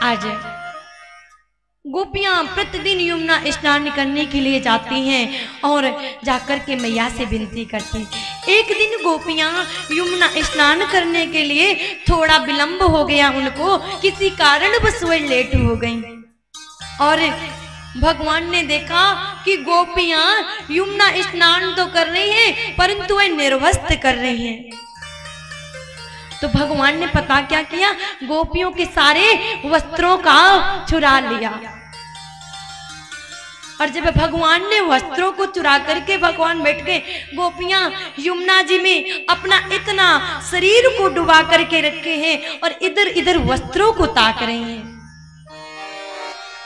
आज गोपियां प्रतिदिन यमुना स्नान करने के लिए जाती हैं और जाकर के मैया से विनती करती। एक दिन गोपियां यमुना स्नान करने के लिए थोड़ा विलंब हो गया, उनको किसी कारणवश वह लेट हो गई और भगवान ने देखा कि गोपियां यमुना स्नान तो कर रही हैं परंतु वह निर्वस्त्र कर रही हैं। तो भगवान ने पता क्या किया, गोपियों के सारे वस्त्रों का चुरा लिया। और जब भगवान ने वस्त्रों को चुरा करके भगवान बैठ गए, गोपियां यमुना जी में अपना इतना शरीर को डुबा करके रखे हैं और इधर इधर वस्त्रों को ताक रहे हैं।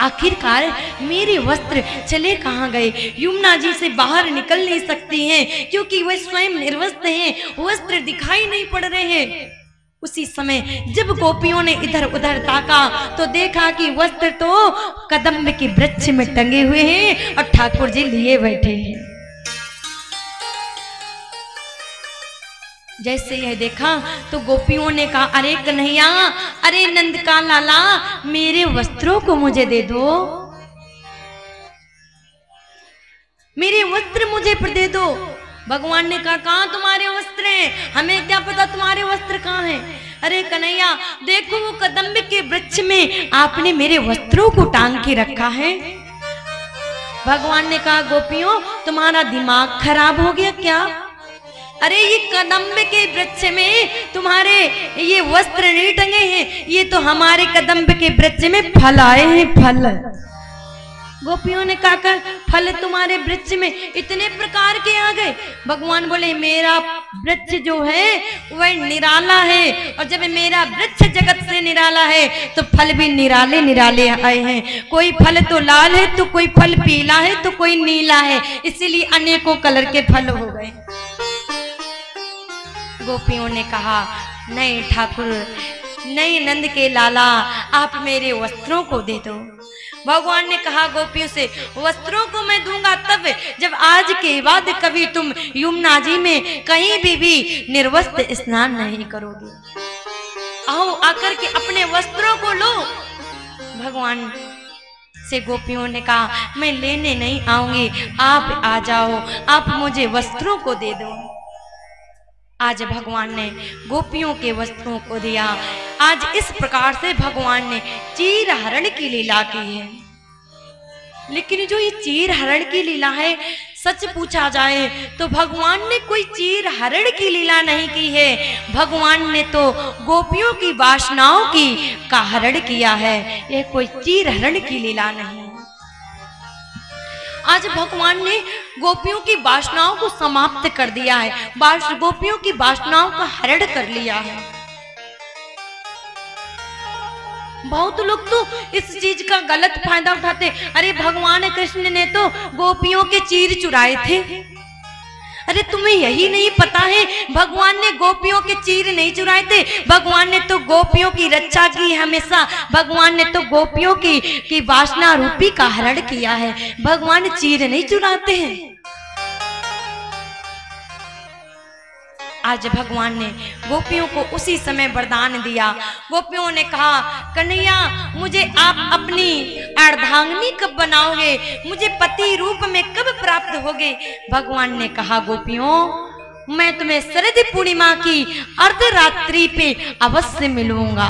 आखिरकार मेरे वस्त्र चले कहाँ गए? यमुना जी से बाहर निकल नहीं सकती हैं क्योंकि वह स्वयं निर्वस्त्र हैं, वस्त्र दिखाई नहीं पड़ रहे हैं। उसी समय जब गोपियों ने इधर उधर ताका तो देखा कि वस्त्र तो कदम्ब के वृक्ष में टंगे हुए हैं और ठाकुर जी लिए बैठे हैं। जैसे यह देखा तो गोपियों ने कहा, अरे कन्हैया, अरे नंद का लाला, मेरे वस्त्रों को मुझे दे दो, मेरे वस्त्र मुझे दे दो। भगवान ने कहा, कहाँ तुम्हारे वस्त्र हैं? हमें क्या पता तुम्हारे वस्त्र कहाँ हैं? अरे कन्हैया देखो, वो कदम्ब के वृक्ष में आपने मेरे वस्त्रों को टांग के रखा है। भगवान ने कहा, गोपियों तुम्हारा दिमाग खराब हो गया क्या? अरे ये कदम्ब के वृक्ष में तुम्हारे ये वस्त्र नहीं टंगे हैं, ये तो हमारे कदम्ब के वृक्ष में फल आए हैं, फल। गोपियों ने कहा, फल तुम्हारे वृक्ष में इतने प्रकार के आ गए? भगवान बोले, मेरा वृक्ष जो है वह निराला है और जब मेरा वृक्ष जगत से निराला है तो फल भी निराले निराले आए हैं। कोई फल तो लाल है तो कोई फल पीला है तो कोई नीला है, इसीलिए अनेकों कलर के फल हो गए। गोपियों ने कहा, नहीं ठाकुर, नहीं नंद के लाला, आप मेरे वस्त्रों को दे दो। भगवान ने कहा गोपियों से, वस्त्रों को मैं दूंगा तब जब आज के बाद कभी तुम यमुना जी में कहीं भी निर्वस्त्र स्नान नहीं करोगे। आओ आकर के अपने वस्त्रों को लो। भगवान से गोपियों ने कहा, मैं लेने नहीं आऊंगी, आप आ जाओ, आप मुझे वस्त्रों को दे दो। आज भगवान ने गोपियों के वस्त्रों को दिया। आज इस प्रकार से भगवान ने चीर हरण की लीला की है। लेकिन जो ये चीर हरण की लीला है, सच पूछा जाए तो भगवान ने कोई चीर हरण की लीला नहीं की है। भगवान ने तो गोपियों की वासनाओं का हरण किया है, यह कोई चीर हरण की लीला नहीं। आज भगवान ने गोपियों की वासनाओं को समाप्त कर दिया है, गोपियों की वासनाओं का हरण कर लिया है। बहुत लोग तो इस चीज का गलत फायदा उठाते, अरे भगवान कृष्ण ने तो गोपियों के चीर चुराए थे। अरे तुम्हें यही नहीं पता है, भगवान ने गोपियों के चीर नहीं चुराए थे, भगवान ने तो गोपियों की रक्षा की हमेशा। भगवान ने तो गोपियों की वासना रूपी का हरण किया है, भगवान चीर नहीं चुराते हैं। आज भगवान ने गोपियों को उसी समय वरदान दिया। गोपियों ने कहा, कन्हैया मुझे आप अपनी अर्धांगिनी कब बनाओगे, मुझे पति रूप में कब प्राप्त होगे? भगवान ने कहा, गोपियों मैं तुम्हें शरद पूर्णिमा की अर्धरात्रि पे अवश्य मिलूंगा।